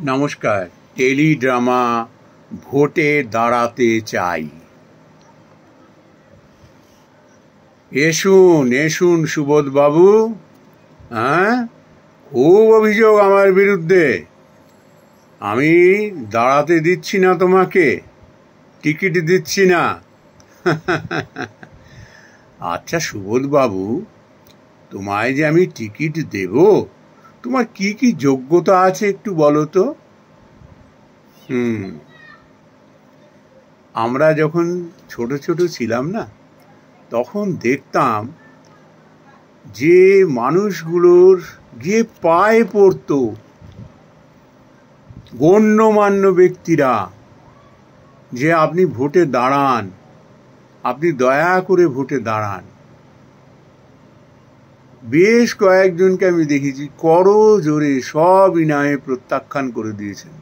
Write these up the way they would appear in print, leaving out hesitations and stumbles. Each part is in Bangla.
নমস্কার। টেলিড্রামা ভোটে দাঁড়াতে চাই। এসুন এসুন সুবোধবাবু। হ্যাঁ, খুব অভিযোগ আমার বিরুদ্ধে। আমি দাঁড়াতে দিচ্ছি না, তোমাকে টিকিট দিচ্ছি না। আচ্ছা সুবোধবাবু, তোমায় যে আমি টিকিট দেব, তোমার কি কি যোগ্যতা আছে একটু বলো তো। আমরা যখন ছোট ছোট ছিলাম না, তখন দেখতাম যে মানুষগুলোর গিয়ে পায়ে পড়তো গণ্যমান্য ব্যক্তিরা, যে আপনি ভোটে দাঁড়ান, আপনি দয়া করে ভোটে দাঁড়ান। বেশ কয়েকজনকে আমি দেখেছি করো জোরে সব ইনামে প্রত্যাখ্যান করে দিয়েছেন।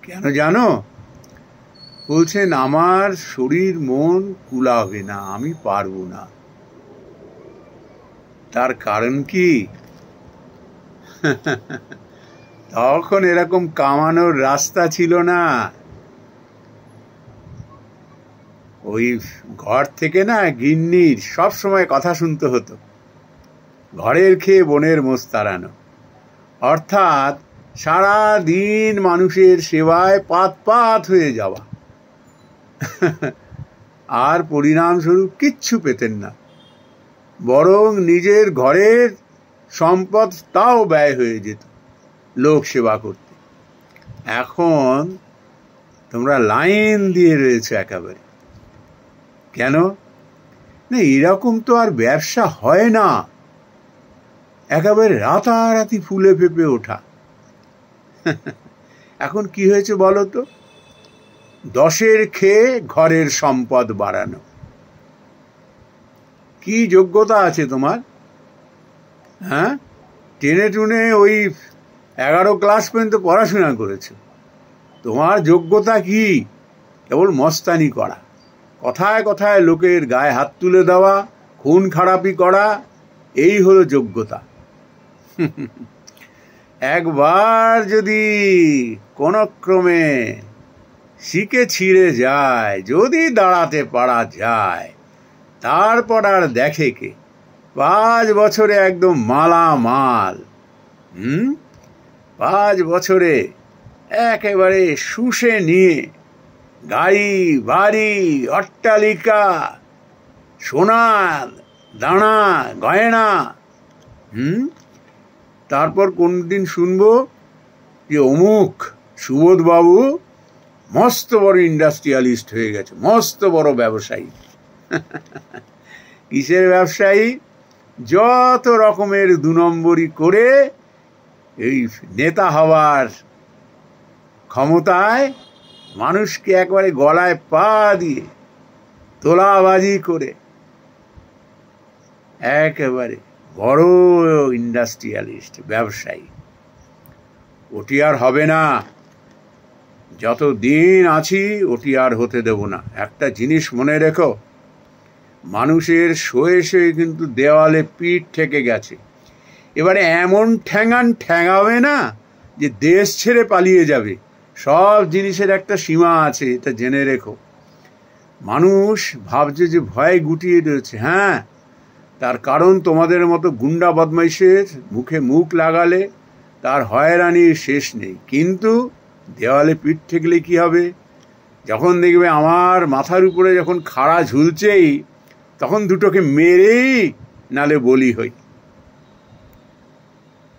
কেন জানো? বলছেন আমার শরীর মন কুলাবে না, আমি পারবো না। তার কারণ কি? তখন এরকম কামানোর রাস্তা ছিল না। ওই ঘর থেকে না গিন্নির সব সময় কথা শুনতে হতো, ঘরের খেয়ে বনের মোষ তাড়ানো। অর্থাৎ সারা দিন মানুষের সেবায় পাত পাত হয়ে যাওয়া, আর পরিণামস্বরূপ কিচ্ছু পেতেন না, বরং নিজের ঘরের সম্পদ তাও ব্যয় হয়ে যেত লোক সেবা করতে। এখন তোমরা লাইন দিয়ে রয়েছে একেবারে। কেন না, এরকম তো আর ব্যবসা হয় না। একেবারে রাতারাতি ফুলে ফেপে ওঠা। এখন কি হয়েছে বলো তো? 10-এর খেয়ে ঘরের সম্পদ বাড়ানো। কি যোগ্যতা আছে তোমার? হ্যাঁ, টেনে টুনে ওই 11 ক্লাস পর্যন্ত পড়াশোনা করেছো। তোমার যোগ্যতা কি? কেবল মস্তানি করা, কথায় কথায় লোকের গায়ে হাত তুলে দেওয়া, খুন খারাপি করা, এই হলো যোগ্যতা। একবার যদি কোনো ক্রমে শিখে ছিঁড়ে যায়, যদি দাঁড়াতে পারা যায়, তারপর আর দেখে কে? 5 বছরে একদম মালামাল। 5 বছরে একেবারে শুষে নিয়ে গাড়ি বাড়ি অট্টালিকা, সোনা দানা গয়না। তারপর কোনদিন শুনবো যে অমুক সুবোধবাবু মস্ত বড় ইন্ডাস্ট্রিয়ালিস্ট হয়ে গেছে, মস্ত বড় ব্যবসায়ী। কিসের ব্যবসায়ী? যত রকমের 2 নম্বরি করে এই নেতা হওয়ার ক্ষমতায় মানুষকে একবারে গলায় পা দিয়ে তোলাবাজি করে একেবারে বড় ইন্ডাস্ট্রিয়ালিস্ট, ব্যবসায়ী। ওটি আর হবে না। যত দিন আছি ওটি আর হতে দেব না। একটা জিনিস মনে রেখো, মানুষের শোয়ে শোয়ে কিন্তু দেওয়ালে পিঠ ঠেকে গেছে। এবারে এমন ঠ্যাঙাবে না যে দেশ ছেড়ে পালিয়ে যাবে। সব জিনিসের একটা সীমা আছে, এটা জেনে রেখো। মানুষ ভাবছে যে ভয়ে গুটিয়ে রয়েছে। হ্যাঁ, তার কারণ তোমাদের মতো গুন্ডা বদমাইশের মুখে মুখ লাগালে তার হয়রানির শেষ নেই। কিন্তু দেওয়ালে পিঠ ঠেকলে কি হবে? যখন দেখবে আমার মাথার উপরে যখন খাড়া ঝুলছেই, তখন দুটোকে মেরেই নালে বলি হই।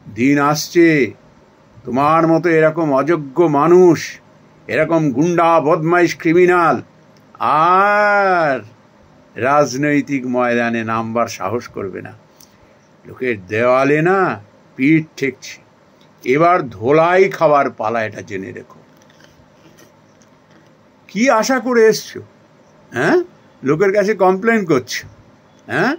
দিন আসছে তোমার মতো এরকম অযোগ্য মানুষ, এরকম গুন্ডা বদমাইশ ক্রিমিনাল আর রাজনৈতিক ময়দানে নামবার সাহস করবে না। লোকের দেওয়ালে না পিঠ ঠেকছে। এবার ধোলাই খাবার পালা, এটা জেনে রেখো। কি আশা করে এসছো? হ্যাঁ, লোকের কাছে কমপ্লেন করছো। হ্যাঁ,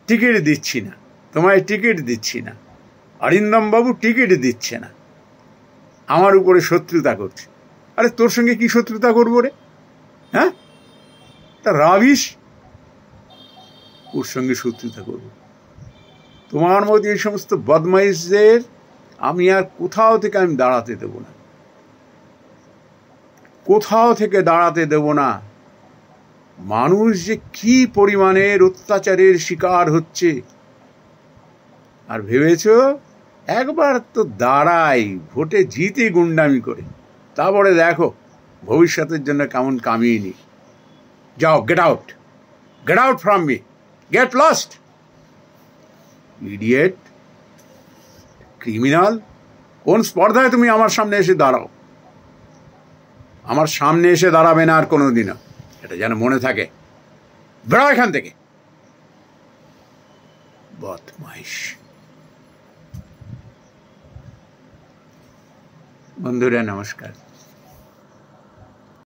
টিকিট দিচ্ছি না, তোমায় টিকিট দিচ্ছি না, অরিন্দম বাবু টিকিট দিচ্ছে না, আমার উপরে শত্রুতা করছে। আরে তোর সঙ্গে কি শত্রুতা করবো রে? হ্যাঁ, তা রাবিশ, ওর সঙ্গে শত্রুতা করবো? তোমার মধ্যে এই সমস্ত বদমাইশদের আমি আর কোথাও থেকে আমি দাঁড়াতে দেব না, কোথাও থেকে দাঁড়াতে দেব না। মানুষ যে কি পরিমাণের অত্যাচারের শিকার হচ্ছে, আর ভেবেছ একবার তো দাঁড়াই, ভোটে জিতে গুন্ডামি করে, তারপরে দেখো ভবিষ্যতের জন্য কেমন কামিয়ে নি। যাও, get out, get out from me, get lost, idiot, criminal. কোন স্পর্ধায় তুমি আমার সামনে এসে দাঁড়াও? আমার সামনে এসে দাঁড়াবে না আর কোনোদিনও, এটা যেন মনে থাকে। বেড়া এখান থেকে, বদমাইশ। বন্ধুরা নমস্কার।